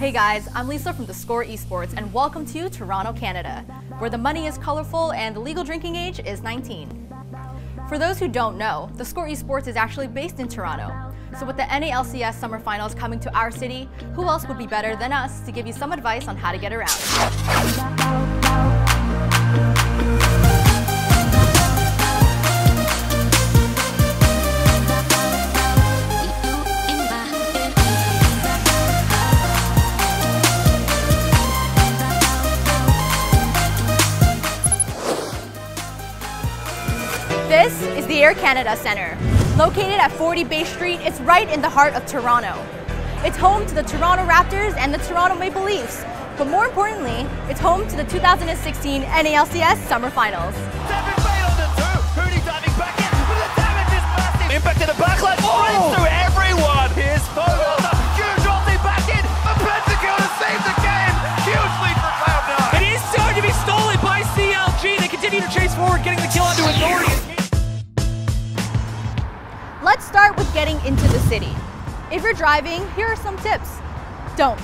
Hey guys, I'm Lisa from theScore eSports and welcome to Toronto, Canada, where the money is colorful and the legal drinking age is 19. For those who don't know, theScore eSports is actually based in Toronto. So with the NA LCS Summer Finals coming to our city, who else would be better than us to give you some advice on how to get around? This is the Air Canada Centre. Located at 40 Bay Street, it's right in the heart of Toronto. It's home to the Toronto Raptors and the Toronto Maple Leafs, but more importantly, it's home to the 2016 NA LCS Summer Finals. Impact in the backline, runs through everyone. Here's Fogle, huge ulti back in, a pentakill to save the game. Huge lead for Cloud9. It is starting to be stolen by CLG. They continue to chase forward, getting the kill onto Authority. Let's start with getting into the city. If you're driving, here are some tips. Don't.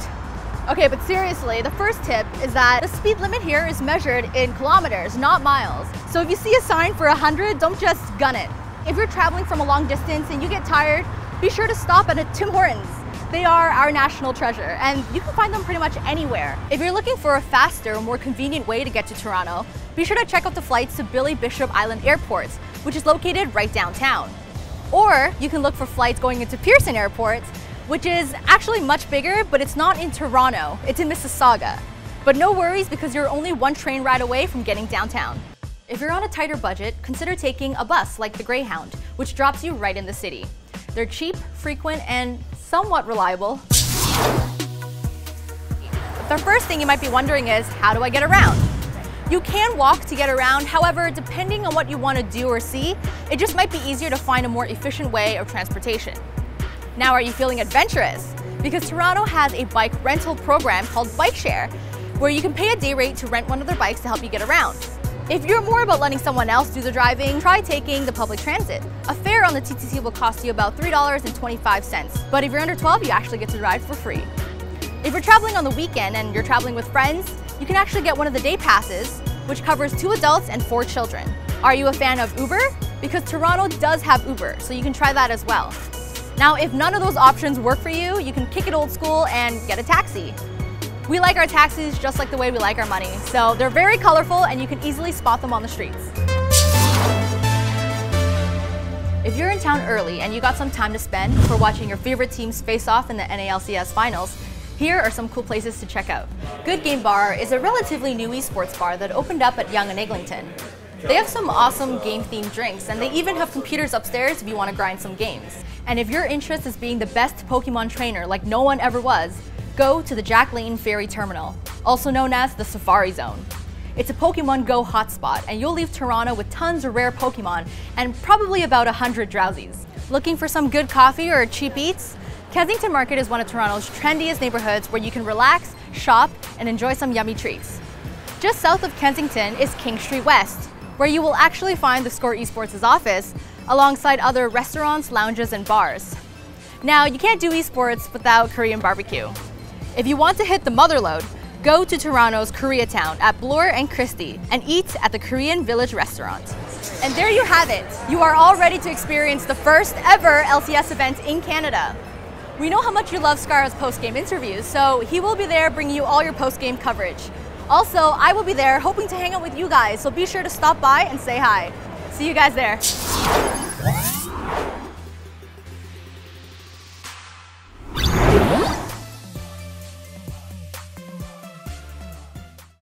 Okay, but seriously, the first tip is that the speed limit here is measured in kilometers, not miles. So if you see a sign for 100, don't just gun it. If you're traveling from a long distance and you get tired, be sure to stop at a Tim Hortons. They are our national treasure, and you can find them pretty much anywhere. If you're looking for a faster, more convenient way to get to Toronto, be sure to check out the flights to Billy Bishop Island Airport, which is located right downtown. Or you can look for flights going into Pearson Airport, which is actually much bigger, but it's not in Toronto, it's in Mississauga. But no worries, because you're only one train ride away from getting downtown. If you're on a tighter budget, consider taking a bus like the Greyhound, which drops you right in the city. They're cheap, frequent, and somewhat reliable. The first thing you might be wondering is, how do I get around? You can walk to get around, however, depending on what you want to do or see, it just might be easier to find a more efficient way of transportation. Now, are you feeling adventurous? Because Toronto has a bike rental program called Bike Share, where you can pay a day rate to rent one of their bikes to help you get around. If you're more about letting someone else do the driving, try taking the public transit. A fare on the TTC will cost you about $3.25, but if you're under 12, you actually get to ride for free. If you're traveling on the weekend and you're traveling with friends, you can actually get one of the day passes, which covers 2 adults and 4 children. Are you a fan of Uber? Because Toronto does have Uber, so you can try that as well. Now, if none of those options work for you, you can kick it old school and get a taxi. We like our taxis just like the way we like our money, so they're very colorful and you can easily spot them on the streets. If you're in town early and you got some time to spend for watching your favorite teams face off in the NA LCS Finals, here are some cool places to check out. Good Game Bar is a relatively new esports bar that opened up at Yonge and Eglinton. They have some awesome game-themed drinks, and they even have computers upstairs if you want to grind some games. And if your interest is being the best Pokemon trainer like no one ever was, go to the Jack Layton Ferry Terminal, also known as the Safari Zone. It's a Pokemon Go hotspot, and you'll leave Toronto with tons of rare Pokemon and probably about 100 Drowsies. Looking for some good coffee or cheap eats? Kensington Market is one of Toronto's trendiest neighborhoods where you can relax, shop, and enjoy some yummy treats. Just south of Kensington is King Street West, where you will actually find theScore eSports' office alongside other restaurants, lounges, and bars. Now, you can't do esports without Korean barbecue. If you want to hit the motherlode, go to Toronto's Koreatown at Bloor and Christie and eat at the Korean Village restaurant. And there you have it. You are all ready to experience the first ever LCS event in Canada. We know how much you love Scar's post-game interviews, so he will be there bringing you all your post-game coverage. Also, I will be there hoping to hang out with you guys, so be sure to stop by and say hi. See you guys there.